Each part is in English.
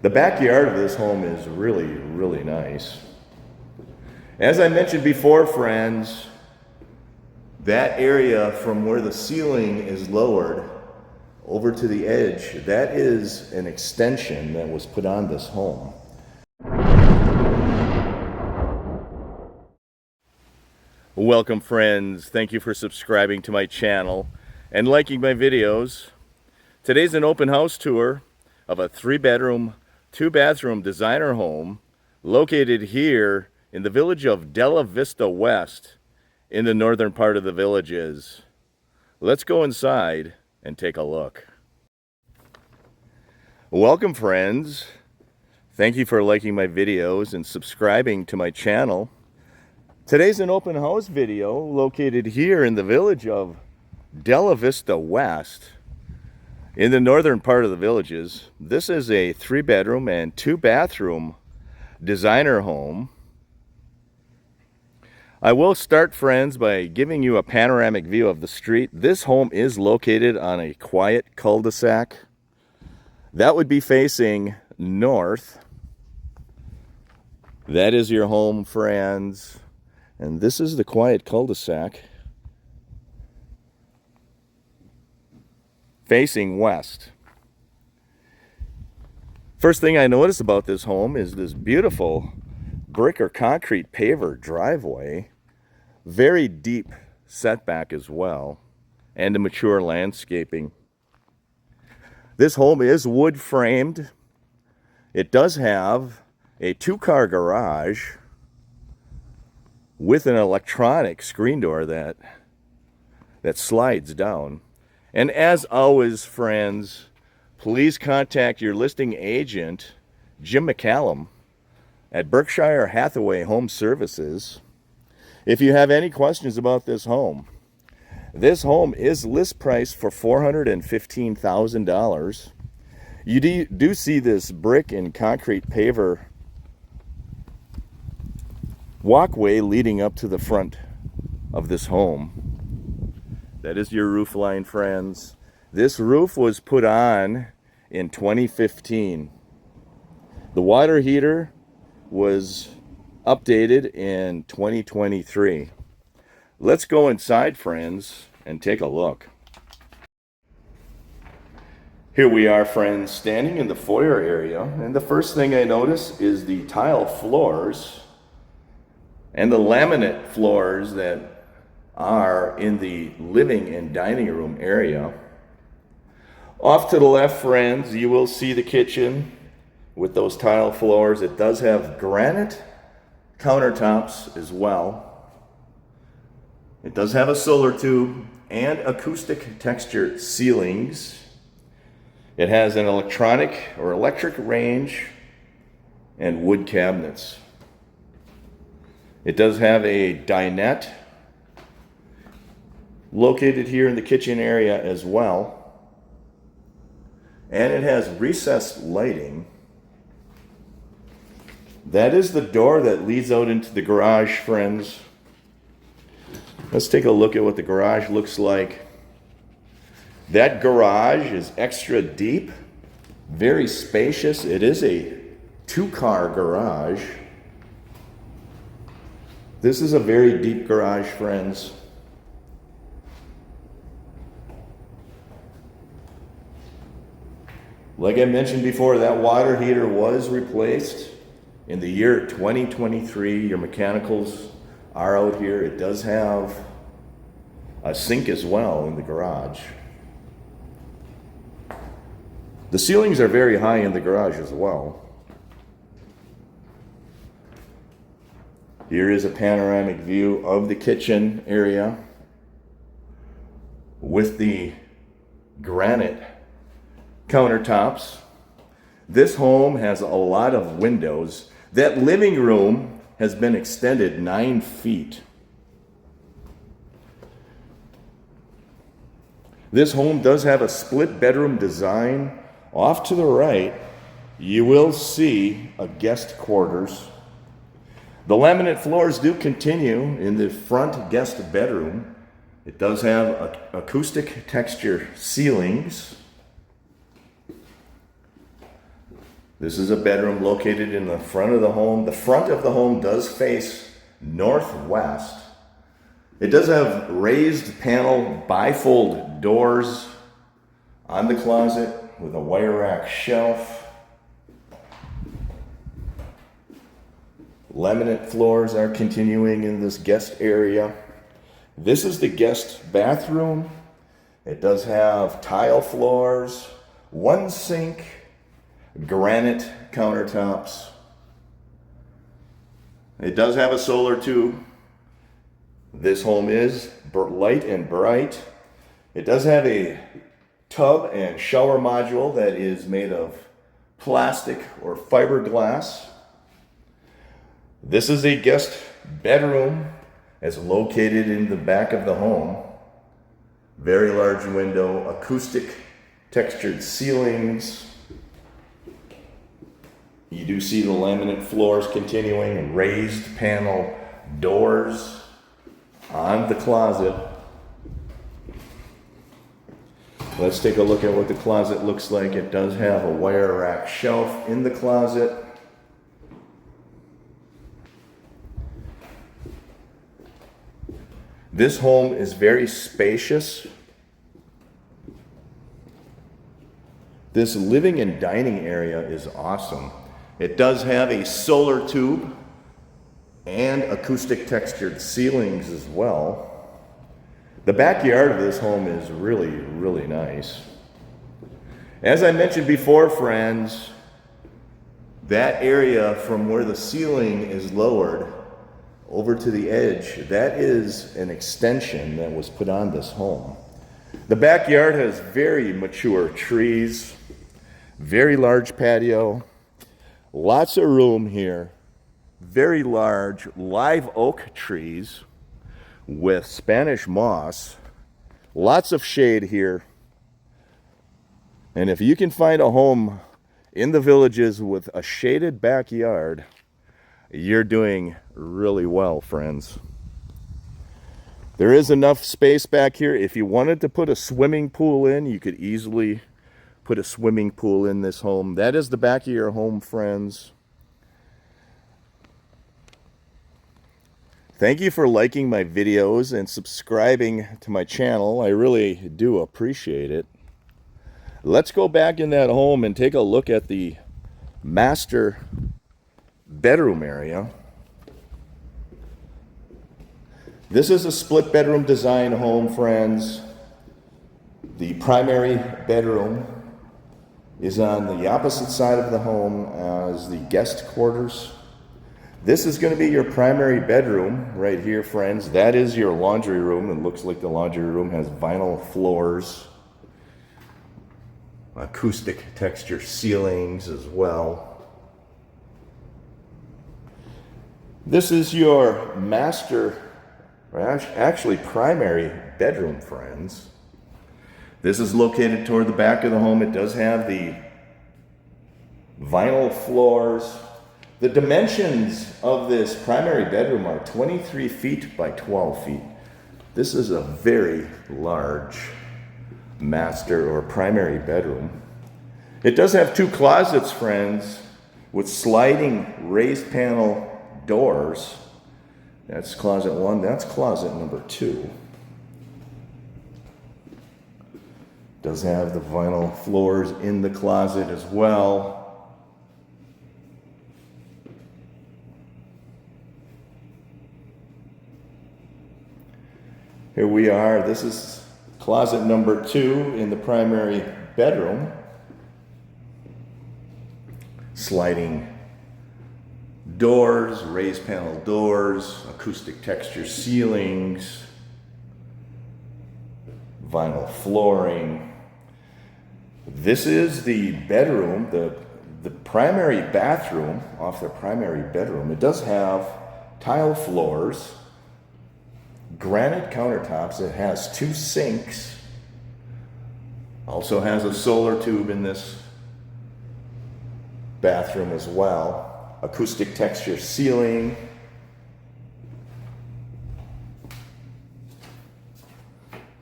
The backyard of this home is really, really nice. As I mentioned before, friends, that area from where the ceiling is lowered over to the edge, that is an extension that was put on this home. Welcome, friends. Thank you for subscribing to my channel and liking my videos. Today's an open house tour of a 3-bedroom, 2-bathroom designer home located here in the village of Della, Vista West in the northern part of the Villages. Let's go inside and take a look. Welcome, friends. Thank you for liking my videos and subscribing to my channel. Today's an open house video located here in the village of Della Vista West in the northern part of the Villages. This is a 3-bedroom and 2-bathroom designer home. I will start, friends, by giving you a panoramic view of the street. This home is located on a quiet cul-de-sac. That would be facing north. That is your home, friends. And this is the quiet cul-de-sac facing west. First thing I notice about this home is this beautiful brick or concrete paver driveway. Very deep setback as well, and a mature landscaping. This home is wood framed. It does have a 2-car garage with an electronic screen door that slides down. And as always, friends, please contact your listing agent, Jim McCallum, at Bershire Hathaway Home Services if you have any questions about this home. This home is list priced for $415,000. You do see this brick and concrete paver walkway leading up to the front of this home. That is your roof line, friends. This roof was put on in 2015. The water heater was updated in 2023. Let's go inside, friends, and take a look. Here we are, friends, standing in the foyer area, and the first thing I notice is the tile floors and the laminate floors that are in the living and dining room area. Off to the left, friends, you will see the kitchen with those tile floors. It does have granite countertops as well. It does have a solar tube and acoustic texture ceilings. It has an electronic or electric range and wood cabinets. It does have a dinette located here in the kitchen area as well. And it has recessed lighting. That is the door that leads out into the garage, friends. Let's take a look at what the garage looks like. That garage is extra deep, very spacious. It is a 2-car garage. This is a very deep garage, friends. Like I mentioned before, that water heater was replaced in the year 2023. Your mechanicals are out here. It does have a sink as well in the garage. The ceilings are very high in the garage as well. Here is a panoramic view of the kitchen area with the granite countertops. This home has a lot of windows. That living room has been extended 9 feet. This home does have a split bedroom design. Off to the right, you will see a guest quarters. The laminate floors do continue in the front guest bedroom. It does have acoustic texture ceilings. This is a bedroom located in the front of the home. The front of the home does face northwest. It does have raised panel bifold doors on the closet with a wire rack shelf. Laminate floors are continuing in this guest area. This is the guest bathroom. It does have tile floors, one sink, granite countertops. It does have a solar tube. This home is light and bright. It does have a tub and shower module that is made of plastic or fiberglass. This is a guest bedroom. It's located in the back of the home. Very large window, acoustic textured ceilings. You do see the laminate floors continuing and raised panel doors on the closet. Let's take a look at what the closet looks like. It does have a wire rack shelf in the closet. This home is very spacious. This living and dining area is awesome. It does have a solar tube and acoustic textured ceilings as well. The backyard of this home is really, really nice. As I mentioned before, friends, that area from where the ceiling is lowered over to the edge, that is an extension that was put on this home. The backyard has very mature trees, very large patio, lots of room here, very large live oak trees with Spanish moss, lots of shade here. And if you can find a home in the villages with a shaded backyard, you're doing really well, friends. There is enough space back here. If you wanted to put a swimming pool in, you could easily put a swimming pool in this home. That is the back of your home, friends. Thank you for liking my videos and subscribing to my channel. I really do appreciate it. Let's go back in that home and take a look at the master bedroom area. This is a split bedroom design home, friends. The primary bedroom is on the opposite side of the home as the guest quarters. This is going to be your primary bedroom right here, friends. That is your laundry room. It looks like the laundry room has vinyl floors, acoustic texture ceilings as well. This is your master, or actually primary bedroom, friends. This is located toward the back of the home. It does have the vinyl floors. The dimensions of this primary bedroom are 23 feet by 12 feet. This is a very large master or primary bedroom. It does have two closets, friends, with sliding raised panel doors. That's closet one, that's closet number two. Does have the vinyl floors in the closet as well. Here we are. This is closet number two in the primary bedroom. Sliding doors, raised panel doors, acoustic texture ceilings, vinyl flooring. This is the bedroom, the primary bathroom off the primary bedroom. It does have tile floors, granite countertops. It has two sinks. Also has a solar tube in this bathroom as well. Acoustic texture ceiling.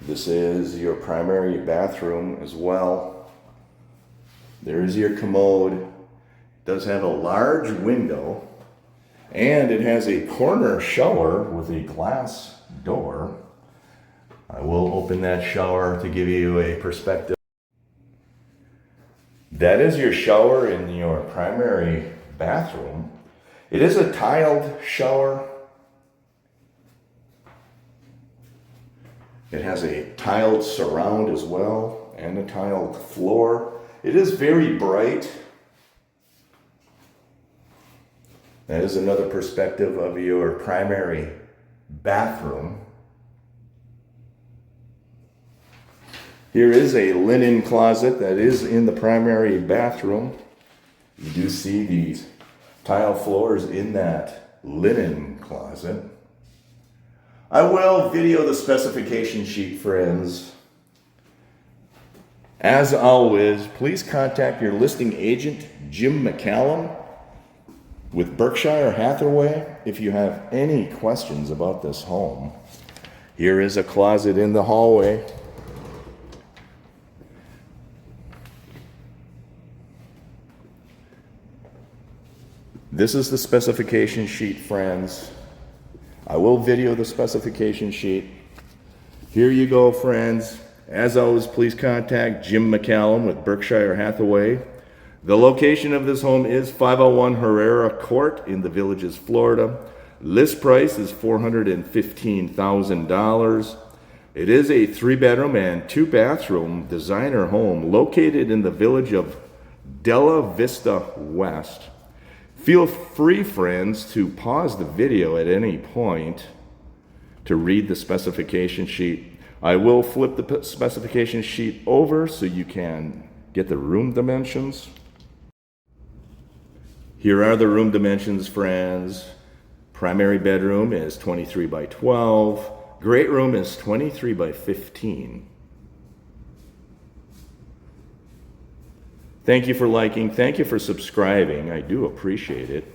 This is your primary bathroom as well. There is your commode. does have a large window, and it has a corner shower with a glass door. I will open that shower to give you a perspective. That is your shower in your primary bathroom. It is a tiled shower. It has a tiled surround as well and a tiled floor. It is very bright. That is another perspective of your primary bathroom. Here is a linen closet that is in the primary bathroom. You do see these tile floors in that linen closet. I will video the specification sheet, friends. As always, please contact your listing agent, Jim McCallum, with Bershire Hathaway if you have any questions about this home. Here is a closet in the hallway. This is the specification sheet, friends. I will video the specification sheet. Here you go, friends. As always, please contact Jim McCallum with Bershire Hathaway. The location of this home is 501 Herrera Court in the Villages, Florida. List price is $415,000. It is a 3-bedroom and 2-bathroom designer home located in the village of Della, Vista West. Feel free, friends, to pause the video at any point to read the specification sheet. I will flip the specification sheet over so you can get the room dimensions. Here are the room dimensions, friends. Primary bedroom is 23 by 12. Great room is 23 by 15. Thank you for liking. Thank you for subscribing. I do appreciate it.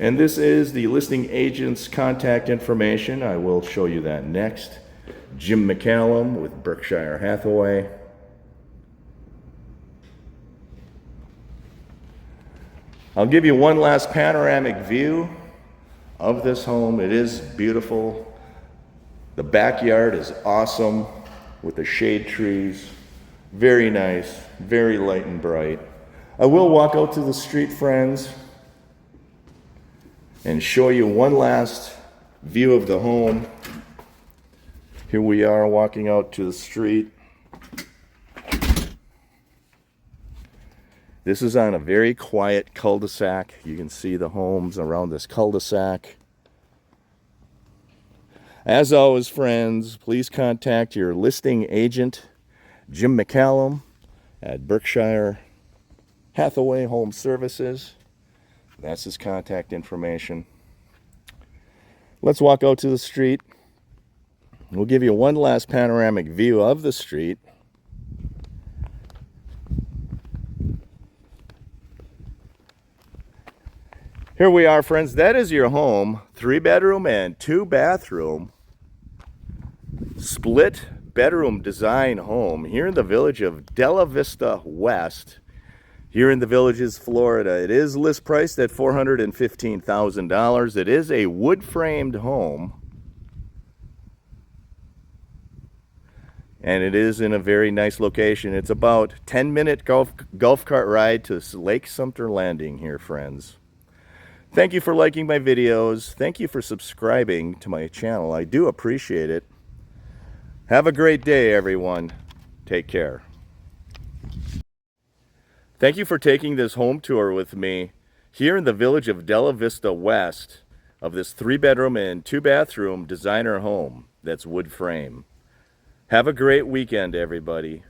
And this is the listing agent's contact information. I will show you that next. Jim McCallum with Bershire Hathaway. I'll give you one last panoramic view of this home. It is beautiful. The backyard is awesome with the shade trees. Very nice, very light and bright. I will walk out to the street, friends, and show you one last view of the home. Here we are walking out to the street. This is on a very quiet cul-de-sac. You can see the homes around this cul-de-sac. As always, friends, please contact your listing agent, Jim McCallum, at Bershire Hathaway Home Services. That's his contact information. Let's walk out to the street. We'll give you one last panoramic view of the street. Here we are, friends. That is your home. 3-bedroom and 2-bathroom. Split bedroom design home here in the village of Della Vista West, here in the Villages, Florida. It is list priced at $415,000. It is a wood framed home, and it is in a very nice location. It's about 10-minute golf cart ride to Lake Sumter Landing here, friends. Thank you for liking my videos. Thank you for subscribing to my channel. I do appreciate it. Have a great day, everyone. Take care. Thank you for taking this home tour with me here in the village of Della Vista West of this 3-bedroom and 2-bathroom designer home that's wood frame. Have a great weekend, everybody.